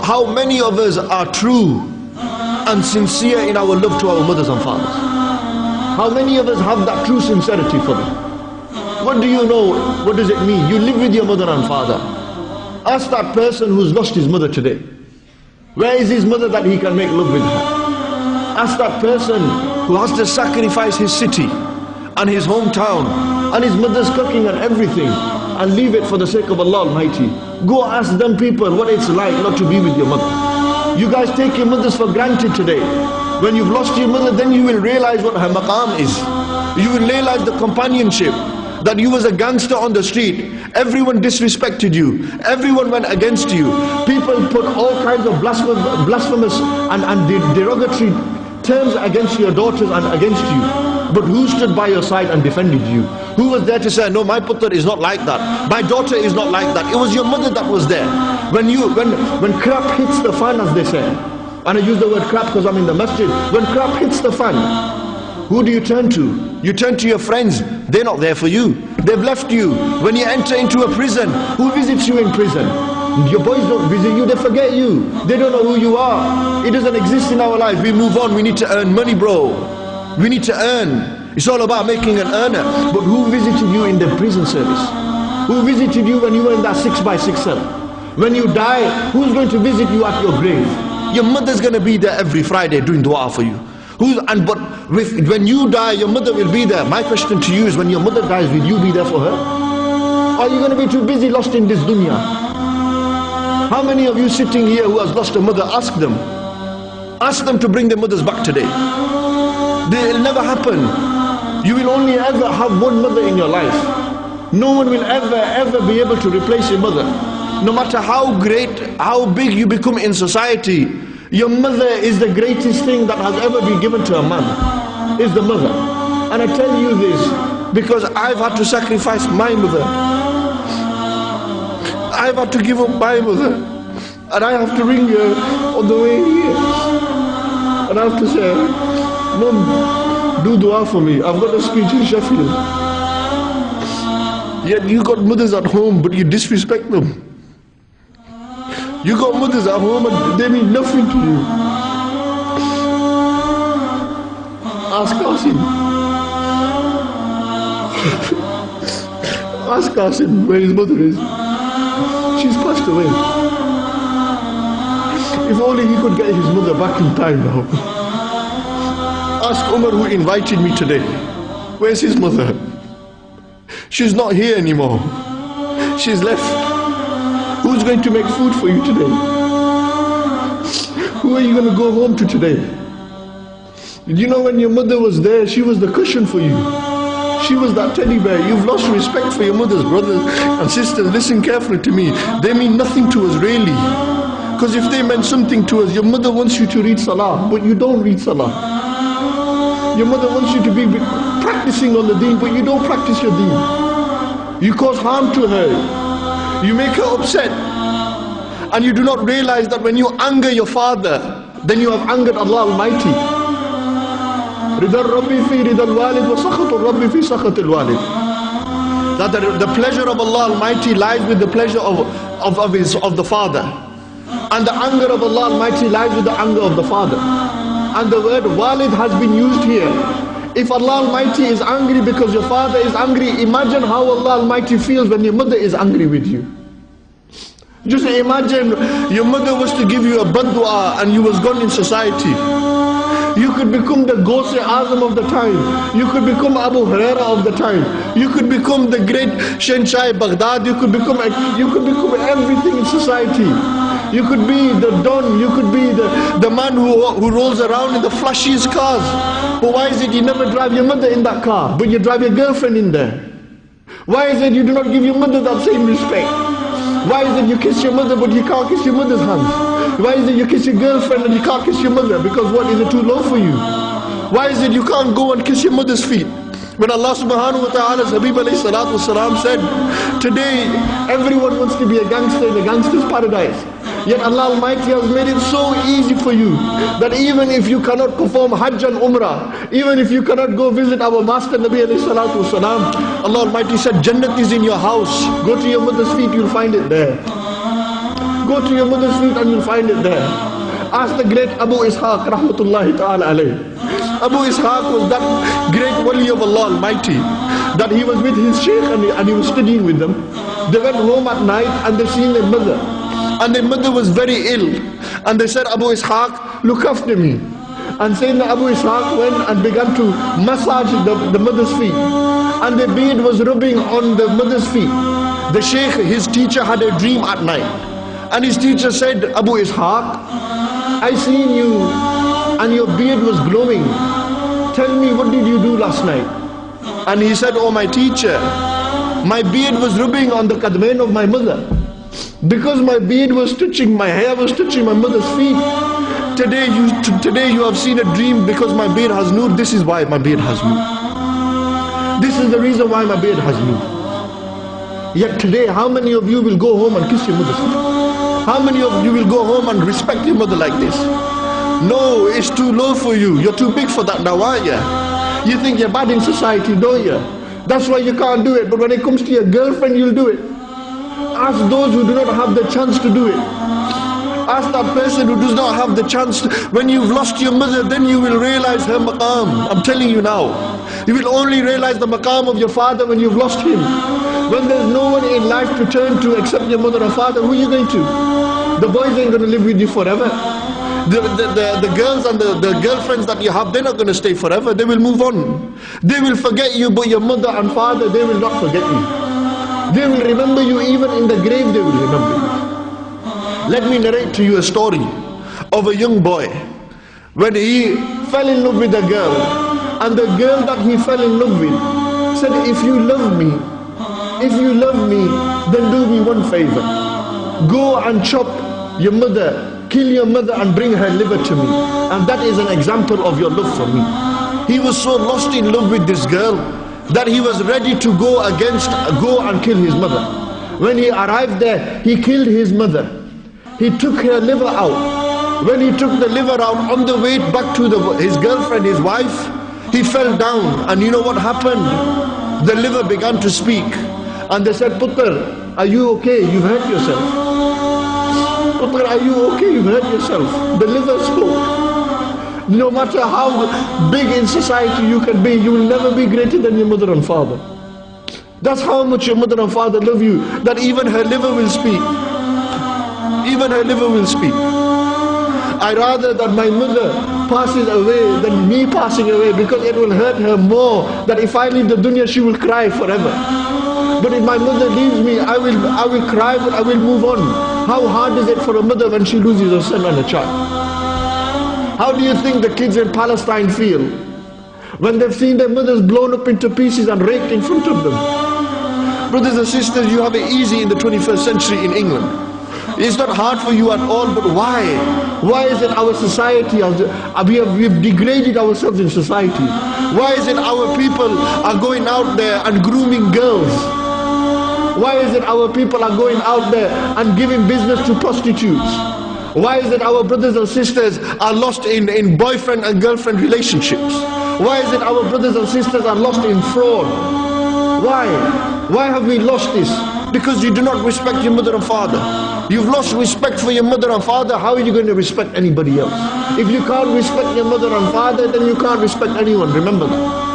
how many of us are true and sincere in our love to our mothers and fathers? How many of us have that true sincerity for them? What do you know? What does it mean? You live with your mother and father. Ask that person who's lost his mother today. Where is his mother that he can make love with her? Ask that person who has to sacrifice his city and his hometown and his mother's cooking and everything and leave it for the sake of Allah Almighty. Go ask them people what it's like not to be with your mother. You guys take your mothers for granted today. When you've lost your mother, then you will realize what her maqam is. You will realize the companionship. That you was a gangster on the street. Everyone disrespected you. Everyone went against you. People put all kinds of blasphemous and derogatory terms against your daughters and against you. But who stood by your side and defended you? Who was there to say, no, my putter is not like that. My daughter is not like that. It was your mother that was there. When crap hits the fan, as they say. And I use the word crap because I'm in the masjid. When crap hits the fan, who do you turn to? You turn to your friends. They're not there for you. They've left you. When you enter into a prison, who visits you in prison? Your boys don't visit you, they forget you. They don't know who you are. It doesn't exist in our life. We move on. We need to earn money, bro. We need to earn. It's all about making an earner. But who visited you in the prison service? Who visited you when you were in that 6x6 cell? When you die, who's going to visit you at your grave? Your mother's going to be there every Friday doing dua for you. When you die, your mother will be there. My question to you is, when your mother dies, will you be there for her? Or are you going to be too busy lost in this dunya? How many of you sitting here who has lost a mother, ask them. Ask them to bring their mothers back today. It'll never happen. You will only ever have one mother in your life. No one will ever be able to replace your mother. No matter how great, how big you become in society, your mother is the greatest thing that has ever been given to a man, is the mother. And I tell you this because I've had to sacrifice my mother. I've had to give up my mother. And I have to ring her on the way here. And I have to say, Mom, do dua for me. I've got a speech in Sheffield. Yet you got mothers at home, but you disrespect them. You got mothers at home and they mean nothing to you. Ask Asim. Ask Asim where his mother is. She's passed away. If only he could get his mother back in time now. Ask Umar who invited me today. Where's his mother? She's not here anymore. She's left. Who's going to make food for you today? Who are you going to go home to today? Did you know when your mother was there, she was the cushion for you? She was that teddy bear. You've lost respect for your mothers, brothers and sisters. Listen carefully to me. They mean nothing to us really. Because if they meant something to us, your mother wants you to read salah, but you don't read salah. Your mother wants you to be practicing on the deen, but you don't practice your deen. You cause harm to her. You make her upset. And you do not realize that when you anger your father, then you have angered Allah Almighty. That the pleasure of Allah Almighty lies with the pleasure of the father. And the anger of Allah Almighty lies with the anger of the father. And the word walid has been used here. If Allah Almighty is angry because your father is angry, imagine how Allah Almighty feels when your mother is angry with you. Just imagine your mother was to give you a bad dua and you was gone in society. You could become the Ghost Azam of the time. You could become Abu Huraira of the time. You could become the great Shenshai Baghdad. You could become everything in society. You could be the Don. You could be the man who rolls around in the flashiest cars. But why is it you never drive your mother in that car, but you drive your girlfriend in there? Why is it you do not give your mother that same respect? Why is it you kiss your mother but you can't kiss your mother's hands? Why is it you kiss your girlfriend and you can't kiss your mother? Because what, is it too low for you? Why is it you can't go and kiss your mother's feet? When Allah subhanahu wa ta'ala's Habib alayhi salatu wasalam said, today everyone wants to be a gangster in a gangster's paradise. Yet Allah Almighty has made it so easy for you that even if you cannot perform Hajj and Umrah, even if you cannot go visit our Master Nabi alayhi salatu wasalam, Allah Almighty said, Jannat is in your house. Go to your mother's feet, you'll find it there. Go to your mother's feet and you'll find it there. Ask the great Abu Ishaq rahmatullahi ta'ala alayh. Abu Ishaq was that great wali of Allah Almighty, that he was with his sheikh and he was studying with them. They went home at night and they seen their mother. And their mother was very ill. And they said, Abu Ishaq, look after me. And Sayyidina Abu Ishaq went and began to massage the mother's feet. And the beard was rubbing on the mother's feet. The sheikh, his teacher, had a dream at night. And his teacher said, Abu Ishaq, I seen you and your beard was glowing. Tell me, what did you do last night? And he said, oh my teacher, my beard was rubbing on the kadmain of my mother. Because my beard was touching, my hair was touching my mother's feet. Today you have seen a dream because my beard has nur. This is why my beard has nur. This is the reason why my beard has nur. Yet today, how many of you will go home and kiss your mother's feet? How many of you will go home and respect your mother like this? No, it's too low for you. You're too big for that now, aren't you? You think you're bad in society, don't you? That's why you can't do it. But when it comes to your girlfriend, you'll do it. Ask those who do not have the chance to do it. Ask that person who does not have the chance to. When you've lost your mother, then you will realize her maqam. I'm telling you now. You will only realize the maqam of your father when you've lost him. When there's no one in life to turn to except your mother or father, who are you going to? The boys ain't going to live with you forever. The girls and the girlfriends that you have, they're not going to stay forever. They will move on. They will forget you, but your mother and father, they will not forget you. They will remember you. Even in the grave they will remember you. Let me narrate to you a story of a young boy when he fell in love with a girl, and the girl that he fell in love with said, if you love me, then do me one favor. Go and chop your mother, kill your mother and bring her liver to me. And that is an example of your love for me. He was so lost in love with this girl that he was ready to go and kill his mother. When he arrived there, he killed his mother. He took her liver out. When he took the liver out, on the way back to his girlfriend, his wife, he fell down. And you know what happened? The liver began to speak. And they said, Putter, are you okay? You've hurt yourself. Putter, are you okay? You've hurt yourself. The liver spoke. No matter how big in society you can be, you will never be greater than your mother and father. That's how much your mother and father love you, that even her liver will speak. Even her liver will speak. I rather that my mother passes away than me passing away, because it will hurt her more that if I leave the dunya she will cry forever. But if my mother leaves me, I will cry, but I will move on. How hard is it for a mother when she loses her son and a child? How do you think the kids in Palestine feel when they've seen their mothers blown up into pieces and raked in front of them? Brothers and sisters, you have it easy in the 21st century in England. It's not hard for you at all, but why? Why is it our society, we've degraded ourselves in society? Why is it our people are going out there and grooming girls? Why is it our people are going out there and giving business to prostitutes? Why is it our brothers and sisters are lost in boyfriend and girlfriend relationships? Why is it our brothers and sisters are lost in fraud? Why? Why have we lost this? Because you do not respect your mother and father. You've lost respect for your mother and father. How are you going to respect anybody else? If you can't respect your mother and father, then you can't respect anyone. Remember that.